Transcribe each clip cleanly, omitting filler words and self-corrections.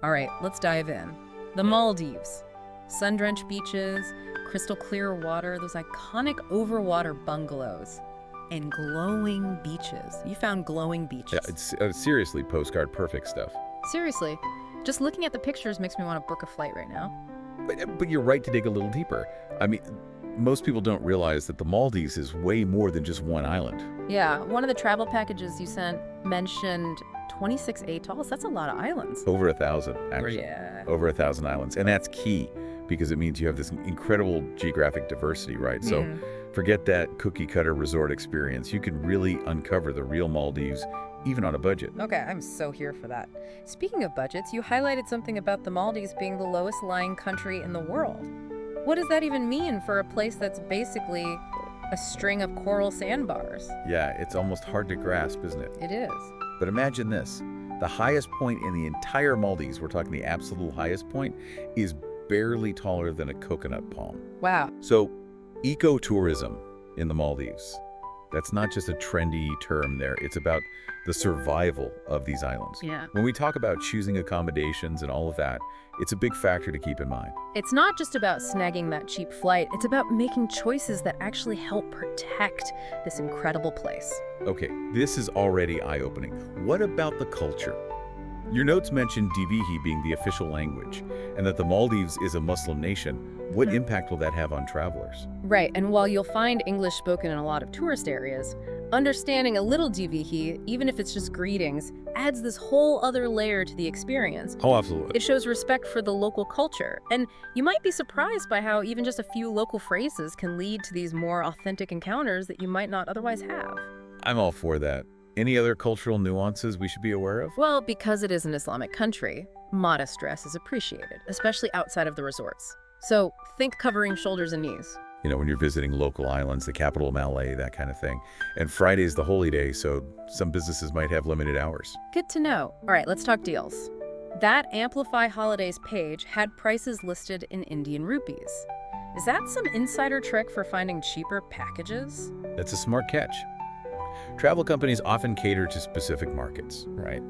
All right, let's dive in. The Maldives. Sun-drenched beaches, crystal clear water, those iconic overwater bungalows, and glowing beaches. You found glowing Yeah, beaches. it's seriously postcard perfect stuff. Seriously, just looking at the pictures makes me want to book a flight right now. But you're right to dig a little deeper. I mean, most people don't realize that the Maldives is way more than just one island. Yeah, one of the travel packages you sent mentioned 26 atolls. That's a lot of islands. Over 1,000, actually. Yeah. Over 1,000 islands. And that's key because it means you have this incredible geographic diversity, right? So forget that cookie cutter resort experience. You can really uncover the real Maldives, even on a budget. Okay, I'm so here for that. Speaking of budgets, you highlighted something about the Maldives being the lowest lying country in the world. What does that even mean for a place that's basically a string of coral sandbars? Yeah, it's almost hard to grasp, isn't it? It is. But imagine this. The highest point in the entire Maldives, we're talking the absolute highest point, is barely taller than a coconut palm. Wow. So, ecotourism in the Maldives, that's not just a trendy term there. It's about the survival of these islands. Yeah. When we talk about choosing accommodations and all of that, it's a big factor to keep in mind. It's not just about snagging that cheap flight, it's about making choices that actually help protect this incredible place. Okay, this is already eye-opening. What about the culture? Your notes mentioned Divihi being the official language, and that the Maldives is a Muslim nation. What impact will that have on travelers? Right, and while you'll find English spoken in a lot of tourist areas, understanding a little Divihi, even if it's just greetings, adds this whole other layer to the experience. Oh, absolutely. It shows respect for the local culture, and you might be surprised by how even just a few local phrases can lead to these more authentic encounters that you might not otherwise have. I'm all for that. Any other cultural nuances we should be aware of? Well, because it is an Islamic country, modest dress is appreciated, especially outside of the resorts. So think covering shoulders and knees. You know, when you're visiting local islands, the capital Malé, that kind of thing. And Friday is the holy day, so some businesses might have limited hours. Good to know. All right, let's talk deals. That Amplify Holidays page had prices listed in Indian rupees. Is that some insider trick for finding cheaper packages? That's a smart catch. Travel companies often cater to specific markets, right?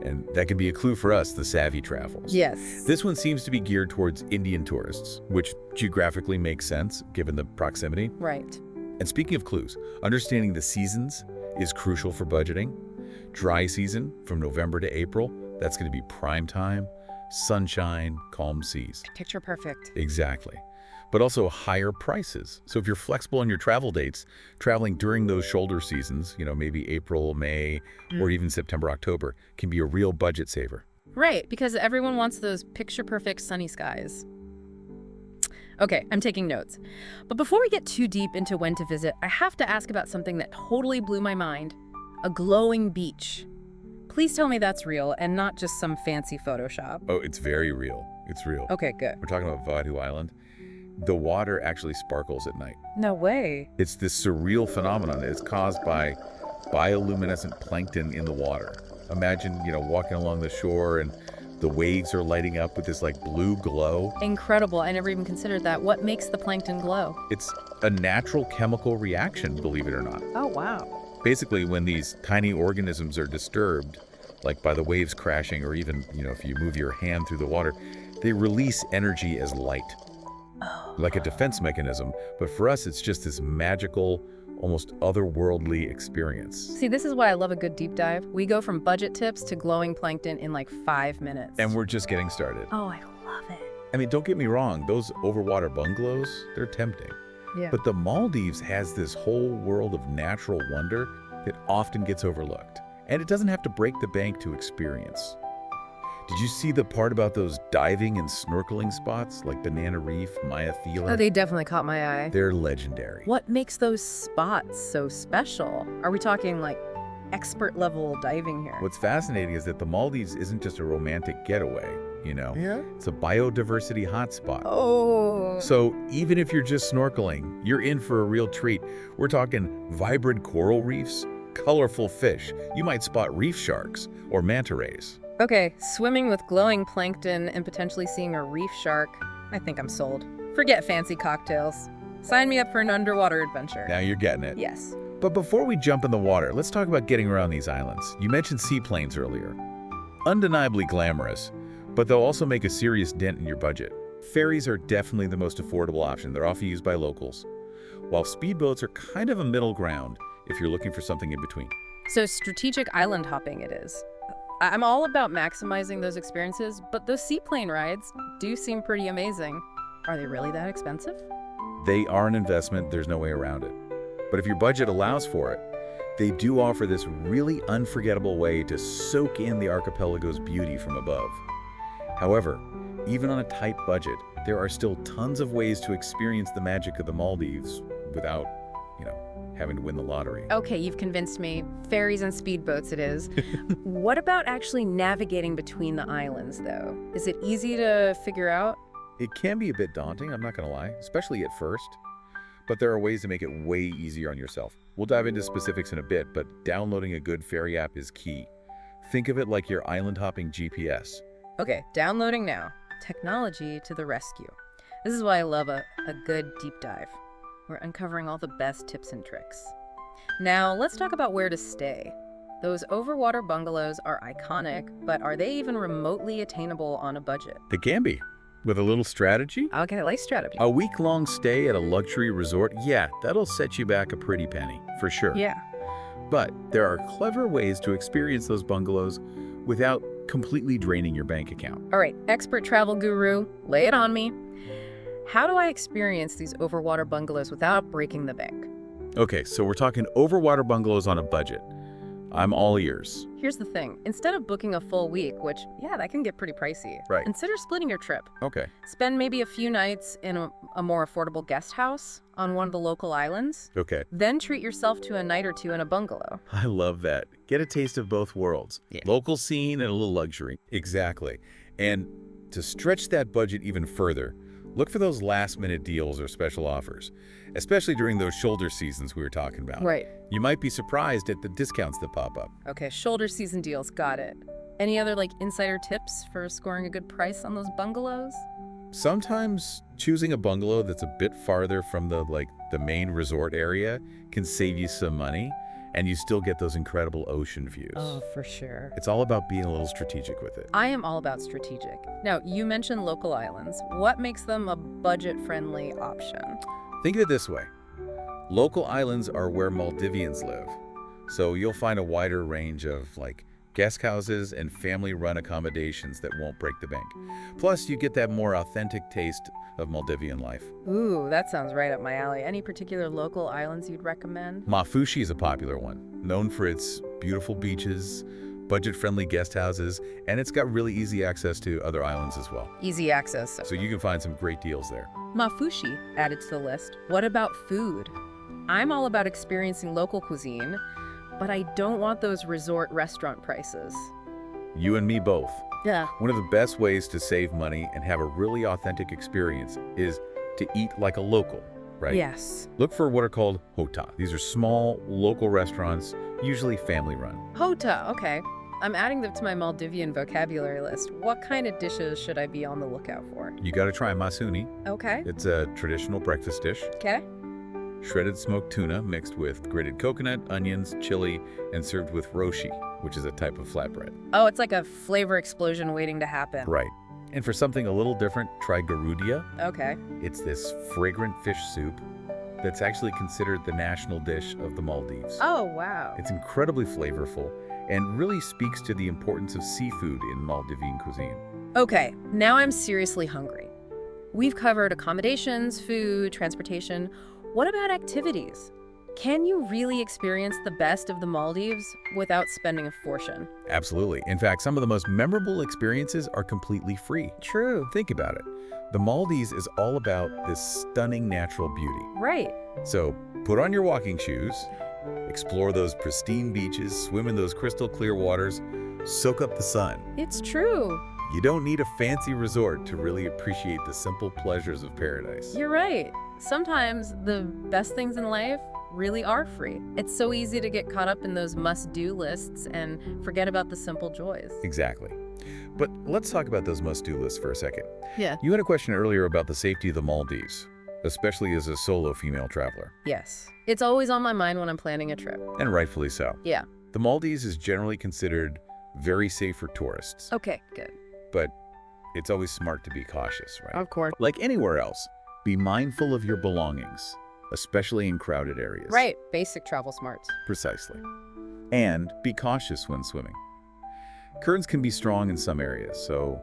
And that can be a clue for us, the savvy travels. Yes. This one seems to be geared towards Indian tourists, which geographically makes sense given the proximity. Right. And speaking of clues, understanding the seasons is crucial for budgeting. Dry season from November to April, that's going to be prime time, sunshine, calm seas. Picture perfect. Exactly. But also higher prices. So if you're flexible on your travel dates, traveling during those shoulder seasons, you know, maybe April, May, or even September, October, can be a real budget saver. Right, because everyone wants those picture-perfect sunny skies. Okay, I'm taking notes. But before we get too deep into when to visit, I have to ask about something that totally blew my mind. A glowing beach. Please tell me that's real and not just some fancy Photoshop. Oh, it's very real. It's real. Okay, good. We're talking about Vadhu Island. The water actually sparkles at night. No way. It's this surreal phenomenon. It's caused by bioluminescent plankton in the water. Imagine, you know, walking along the shore and the waves are lighting up with this like blue glow. Incredible. I never even considered that. What makes the plankton glow? It's a natural chemical reaction, believe it or not. Oh, wow. Basically, when these tiny organisms are disturbed, like by the waves crashing or even, you know, if you move your hand through the water, they release energy as light. Like a defense mechanism, but for us it's just this magical, almost otherworldly experience. See, this is why I love a good deep dive. We go from budget tips to glowing plankton in like 5 minutes. And we're just getting started. Oh, I love it. I mean, don't get me wrong, those overwater bungalows, they're tempting. Yeah. But the Maldives has this whole world of natural wonder that often gets overlooked. And it doesn't have to break the bank to experience. Did you see the part about those diving and snorkeling spots like Banana Reef, Maafushi? Oh, they definitely caught my eye. They're legendary. What makes those spots so special? Are we talking like expert level diving here? What's fascinating is that the Maldives isn't just a romantic getaway, you know? Yeah. It's a biodiversity hotspot. Oh. So even if you're just snorkeling, you're in for a real treat. We're talking vibrant coral reefs, colorful fish. You might spot reef sharks or manta rays. Okay, swimming with glowing plankton and potentially seeing a reef shark. I think I'm sold. Forget fancy cocktails. Sign me up for an underwater adventure. Now you're getting it. Yes. But before we jump in the water, let's talk about getting around these islands. You mentioned seaplanes earlier. Undeniably glamorous, but they'll also make a serious dent in your budget. Ferries are definitely the most affordable option. They're often used by locals, while speedboats are kind of a middle ground if you're looking for something in between. So strategic island hopping it is. I'm all about maximizing those experiences, but those seaplane rides do seem pretty amazing. Are they really that expensive? They are an investment, there's no way around it. But if your budget allows for it, they do offer this really unforgettable way to soak in the archipelago's beauty from above. However, even on a tight budget, there are still tons of ways to experience the magic of the Maldives without, having to win the lottery. Okay, you've convinced me. Ferries and speedboats it is. What about actually navigating between the islands, though? Is it easy to figure out? It can be a bit daunting, I'm not going to lie, especially at first. But there are ways to make it way easier on yourself. We'll dive into specifics in a bit, but downloading a good ferry app is key. Think of it like your island hopping GPS. Okay, downloading now. Technology to the rescue. This is why I love a good deep dive. We're uncovering all the best tips and tricks. Now, let's talk about where to stay. Those overwater bungalows are iconic, but are they even remotely attainable on a budget? They can be. With a little strategy, Okay, I like strategy. a week-long stay at a luxury resort, yeah, that'll set you back a pretty penny, for sure. Yeah. But there are clever ways to experience those bungalows without completely draining your bank account. All right, expert travel guru, lay it on me. How do I experience these overwater bungalows without breaking the bank? Okay, so we're talking overwater bungalows on a budget. I'm all ears. Here's the thing. Instead of booking a full week, which, yeah, that can get pretty pricey, Right. consider splitting your trip. Okay. Spend maybe a few nights in a more affordable guest house on one of the local islands. Okay. Then treat yourself to a night or two in a bungalow. I love that. Get a taste of both worlds. Yeah. Local scene and a little luxury. Exactly. And to stretch that budget even further, look for those last-minute deals or special offers, especially during those shoulder seasons we were talking about. Right. You might be surprised at the discounts that pop up. Okay, shoulder season deals, got it. Any other, insider tips for scoring a good price on those bungalows? Sometimes choosing a bungalow that's a bit farther from the main resort area can save you some money, and you still get those incredible ocean views. Oh, for sure. It's all about being a little strategic with it. I am all about strategic. Now, you mentioned local islands. What makes them a budget-friendly option? Think of it this way. Local islands are where Maldivians live, so you'll find a wider range of guest houses and family-run accommodations that won't break the bank. Plus, you get that more authentic taste of Maldivian life. Ooh, that sounds right up my alley. Any particular local islands you'd recommend? Maafushi is a popular one, known for its beautiful beaches, budget-friendly guest houses, and it's got really easy access to other islands as well. Easy access. So you can find some great deals there. Maafushi added to the list. What about food? I'm all about experiencing local cuisine, but I don't want those resort restaurant prices. You and me both. Yeah. One of the best ways to save money and have a really authentic experience is to eat like a local, right? Yes. Look for what are called hota. These are small, local restaurants, usually family-run. Hota, okay. I'm adding them to my Maldivian vocabulary list. What kind of dishes should I be on the lookout for? You got to try masuni. Okay. It's a traditional breakfast dish. Okay. Shredded smoked tuna mixed with grated coconut, onions, chili, and served with roshi, which is a type of flatbread. Oh, it's like a flavor explosion waiting to happen. Right. And for something a little different, try garudia. Okay. It's this fragrant fish soup that's actually considered the national dish of the Maldives. Oh, wow. It's incredibly flavorful and really speaks to the importance of seafood in Maldivian cuisine. Okay, now I'm seriously hungry. We've covered accommodations, food, transportation. What about activities? Can you really experience the best of the Maldives without spending a fortune? Absolutely. In fact, some of the most memorable experiences are completely free. True. Think about it. The Maldives is all about this stunning natural beauty. Right. So put on your walking shoes, explore those pristine beaches, swim in those crystal clear waters, soak up the sun. It's true. You don't need a fancy resort to really appreciate the simple pleasures of paradise. You're right. Sometimes the best things in life really are free. It's so easy to get caught up in those must-do lists and forget about the simple joys. Exactly. But let's talk about those must-do lists for a second. Yeah. You had a question earlier about the safety of the Maldives, especially as a solo female traveler. Yes. It's always on my mind when I'm planning a trip. And rightfully so. Yeah. The Maldives is generally considered very safe for tourists. Okay, good. But it's always smart to be cautious, right? Of course. Like anywhere else, be mindful of your belongings, especially in crowded areas. Right, basic travel smarts. Precisely. And be cautious when swimming. Currents can be strong in some areas, so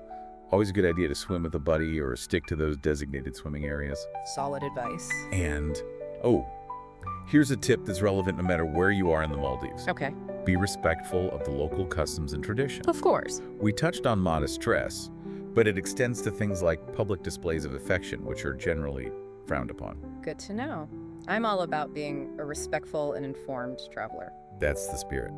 always a good idea to swim with a buddy or stick to those designated swimming areas. Solid advice. And, oh, here's a tip that's relevant no matter where you are in the Maldives. Okay. Be respectful of the local customs and traditions. Of course. We touched on modest dress, but it extends to things like public displays of affection, which are generally frowned upon. Good to know. I'm all about being a respectful and informed traveler. That's the spirit.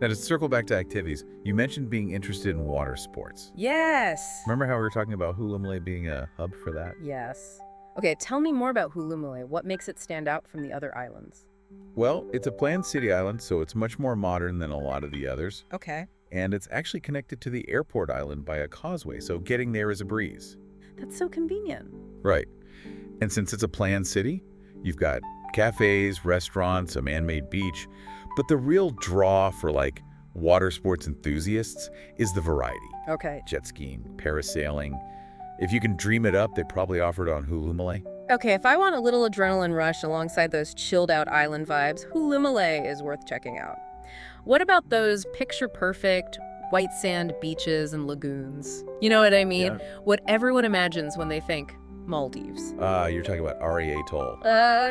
Now, to circle back to activities, you mentioned being interested in water sports. Yes. Remember how we were talking about Malé being a hub for that? Yes. Okay, tell me more about Malé. What makes it stand out from the other islands? Well, it's a planned city island, so it's much more modern than a lot of the others. Okay. And it's actually connected to the airport island by a causeway, so getting there is a breeze. That's so convenient. Right. And since it's a planned city, you've got cafes, restaurants, a man-made beach, but the real draw for like water sports enthusiasts is the variety. Okay. Jet skiing, parasailing. If you can dream it up, they probably offer it on Malé. Okay, if I want a little adrenaline rush alongside those chilled-out island vibes, Malé is worth checking out. What about those picture-perfect white sand beaches and lagoons? You know what I mean? Yeah. What everyone imagines when they think Maldives. You're talking about Atoll.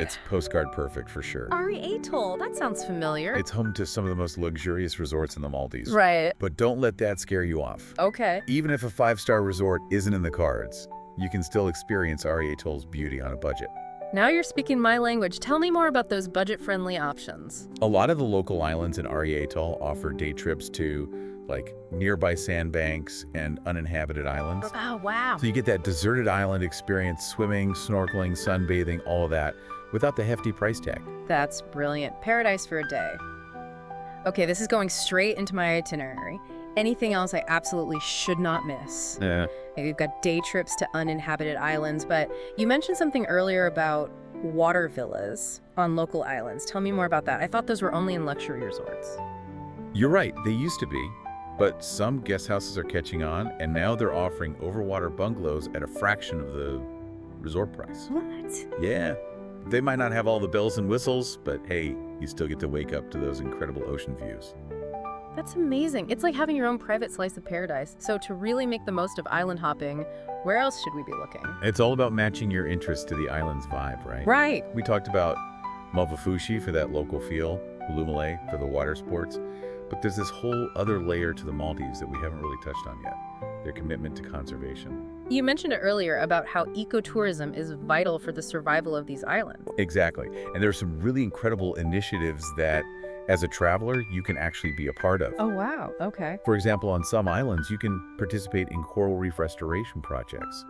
It's postcard perfect for sure. Atoll, that sounds familiar. It's home to some of the most luxurious resorts in the Maldives. Right. But don't let that scare you off. Okay. Even if a 5-star resort isn't in the cards, you can still experience Atoll's beauty on a budget. Now you're speaking my language. Tell me more about those budget-friendly options. A lot of the local islands in Atoll offer day trips to like nearby sandbanks and uninhabited islands. Oh, wow. So you get that deserted island experience, swimming, snorkeling, sunbathing, all of that, without the hefty price tag. That's brilliant. Paradise for a day. Okay, this is going straight into my itinerary. Anything else I absolutely should not miss? Yeah. Maybe we've got day trips to uninhabited islands, but you mentioned something earlier about water villas on local islands. Tell me more about that. I thought those were only in luxury resorts. You're right, they used to be. But some guest houses are catching on, and now they're offering overwater bungalows at a fraction of the resort price. What? Yeah. They might not have all the bells and whistles, but hey, you still get to wake up to those incredible ocean views. That's amazing. It's like having your own private slice of paradise. So to really make the most of island hopping, where else should we be looking? It's all about matching your interests to the island's vibe, right? Right. We talked about Maafushi for that local feel, Malé for the water sports, but there's this whole other layer to the Maldives that we haven't really touched on yet, their commitment to conservation. You mentioned it earlier about how ecotourism is vital for the survival of these islands. Exactly. And there are some really incredible initiatives that, as a traveler, you can actually be a part of. Oh, wow. Okay. For example, on some islands, you can participate in coral reef restoration projects.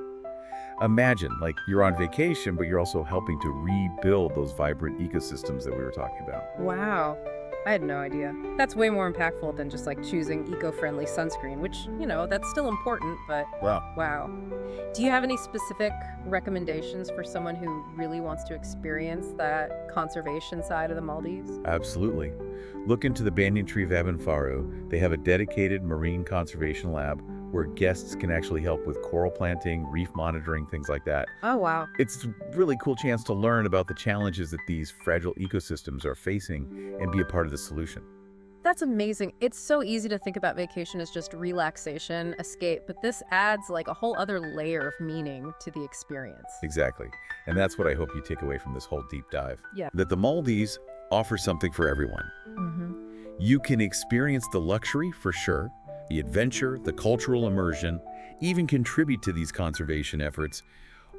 Imagine, like, you're on vacation, but you're also helping to rebuild those vibrant ecosystems that we were talking about. Wow. I had no idea. That's way more impactful than just like choosing eco-friendly sunscreen, which, you know, that's still important, but wow. Do you have any specific recommendations for someone who really wants to experience that conservation side of the Maldives? Absolutely. Look into the Banyan Tree Faru. They have a dedicated marine conservation lab where guests can actually help with coral planting, reef monitoring, things like that. Oh, wow. It's a really cool chance to learn about the challenges that these fragile ecosystems are facing and be a part of the solution. That's amazing. It's so easy to think about vacation as just relaxation, escape, but this adds like a whole other layer of meaning to the experience. Exactly. And that's what I hope you take away from this whole deep dive. Yeah. That the Maldives offers something for everyone. You can experience the luxury for sure, the adventure, the cultural immersion, even contribute to these conservation efforts,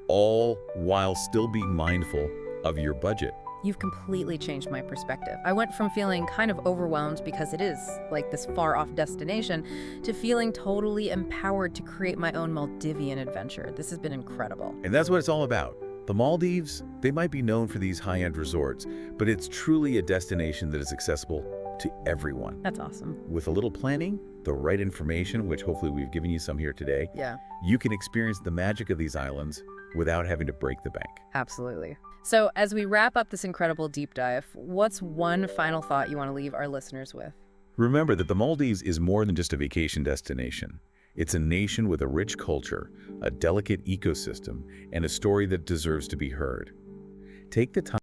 all while still being mindful of your budget. You've completely changed my perspective. I went from feeling kind of overwhelmed because it is like this far-off destination to feeling totally empowered to create my own Maldivian adventure. This has been incredible. And that's what it's all about. The Maldives, they might be known for these high-end resorts, but it's truly a destination that is accessible to everyone. That's awesome. With a little planning, the right information, which hopefully we've given you some here today, you can experience the magic of these islands without having to break the bank. Absolutely. So as we wrap up this incredible deep dive, what's one final thought you want to leave our listeners with? Remember that the Maldives is more than just a vacation destination. It's a nation with a rich culture, a delicate ecosystem, and a story that deserves to be heard. Take the time